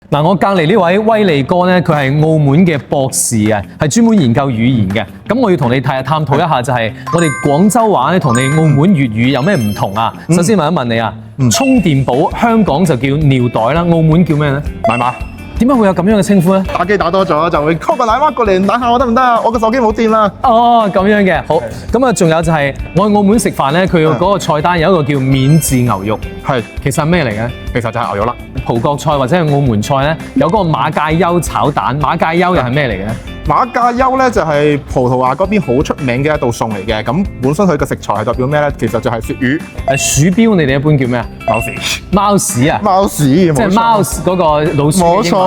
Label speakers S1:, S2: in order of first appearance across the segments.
S1: 嗱，我隔離呢位威利哥咧，佢係澳門嘅博士啊，係專門研究語言嘅。咁我要同你探討一下，就係我哋廣州話咧同你澳門粵語有咩唔同啊？首先問一問你啊，充電寶香港就叫尿袋啦，澳門叫咩咧？
S2: 奶媽。
S1: 點解會有咁樣嘅稱呼咧？
S2: 打機打多咗就會 call 個奶媽過嚟打下我得唔得啊？我個手機冇電啦。
S1: 哦，咁樣嘅，好。咁啊，仲有就係我去澳門食飯咧，佢嗰個菜單有一個叫免治牛肉，
S2: 係，
S1: 其實係咩嚟嘅？
S2: 其實就係牛肉啦。
S1: 葡國菜或者係澳門菜咧，有嗰個馬介休炒蛋，馬介休又係咩嚟嘅咧？
S2: 馬介休咧就係葡萄牙嗰邊好出名嘅一道餸嚟嘅，咁本身佢嘅食材係代表咩咧？其實就係鱈魚。
S1: 鼠標你哋一般叫咩啊？
S2: 貓屎。
S1: 貓屎啊！
S2: 貓屎，
S1: 即係貓嗰個老鼠。
S2: 冇錯。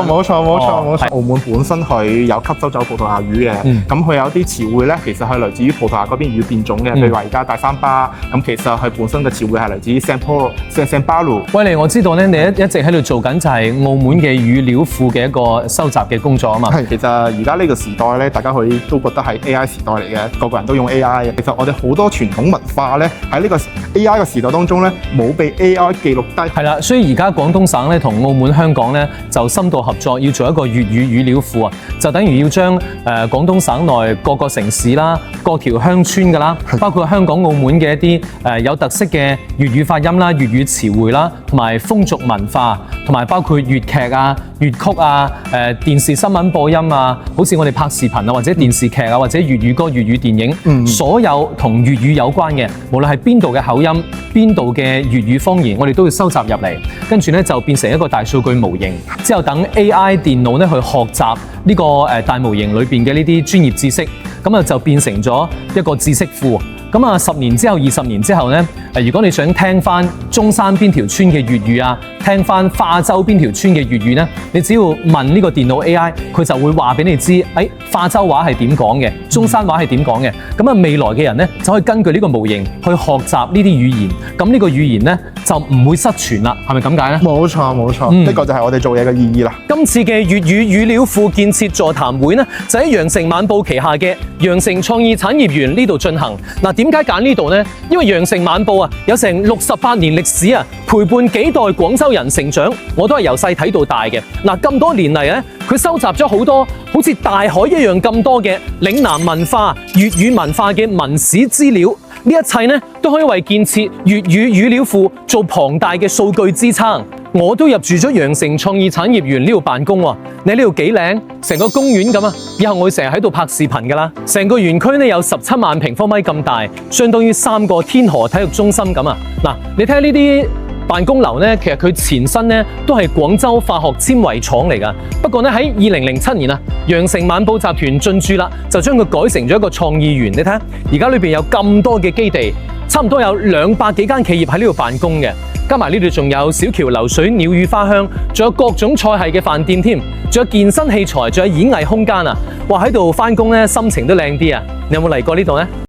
S2: 澳門本身佢有吸收咗葡萄牙語嘅，咁佢有啲詞彙咧，其實係來自於葡萄牙嗰邊語變種嘅，譬如話而家大三巴，咁其實佢本身嘅詞彙係嚟自於聖巴魯。
S1: 威利，我知道咧，你一直喺度做緊就係澳門嘅語料庫嘅一個收集嘅工作啊嘛。
S2: 係，其實而家呢個時代咧，大家佢都覺得係 AI 時代嚟嘅，個個人都用 AI 嘅。其實我哋好多傳統文化咧，喺呢個 AI 嘅時代當中咧，冇被 AI 記錄低。
S1: 係啦，所以而家廣東省咧同澳門、香港咧就深度合作，要做一個粵語語料庫啊，就等於要將廣東省內各個城市啦、各條鄉村㗎啦，包括香港、澳門嘅一啲有特色嘅粵語發音啦、粵語詞彙啦，同埋風俗文化，同埋包括粵劇啊、粵曲啊、電視新聞播音啊，好似我哋拍視頻啊，或者電視劇啊，或者粵語歌、粵語電影，所有同粵語有關嘅，無論係邊度嘅口音、邊度嘅粵語方言，我哋都要收集入嚟，跟住咧就變成一個大數據模型，之後等 AI 電腦咧去學習呢個大模型裏邊嘅呢啲專業知識，咁啊就變成咗一個知識庫。咁啊10年之後、20年之後咧，如果你想聽翻中山邊條村嘅粵語啊，聽翻化州邊條村嘅粵語咧，你只要問呢個電腦 AI，佢就會話俾你知，化州話係點講嘅，中山話係點講嘅。咁啊未來嘅人咧就可以根據呢個模型去學習呢啲語言，咁呢個語言咧就唔會失傳啦，係咪咁解咧？
S2: 冇錯，呢個就係我哋做嘢嘅意義啦。
S1: 今次嘅粵語語料庫建設座談會呢，就喺羊城晚報旗下嘅羊城創意產業園呢度進行。嗱，點解揀呢度呢？因為羊城晚報啊，有成68年歷史啊，陪伴幾代廣州人成長，我都係由細睇到大嘅。嗱，咁多年嚟咧，佢收集咗好多好似大海一樣咁多嘅嶺南文化、粵語文化嘅文史資料。呢一切呢，都可以為建設粵語語料庫做龐大嘅數據支撐。我都入住咗羊城創意產業園呢度辦公喎。你呢度幾靚，成個公園咁啊！以後我會成日喺度拍視頻㗎啦。成個園區呢有17萬平方米咁大，相當於3個天河體育中心咁啊！嗱，你睇下呢啲辦公樓呢，其實佢前身呢都係廣州化學纖維廠嚟㗎。不過呢，喺2007年啊，羊城晚報集團進駐啦，就將佢改成咗一個創意園。你睇下，而家裏邊有咁多嘅基地，差唔多有200幾間企業喺呢度辦公嘅。加埋呢度仲有小橋流水、鳥語花香，仲有各種菜系嘅飯店添，仲有健身器材，仲有演藝空間啊！哇，喺度返工呢，心情都靚啲啊！你有冇嚟過呢度呢？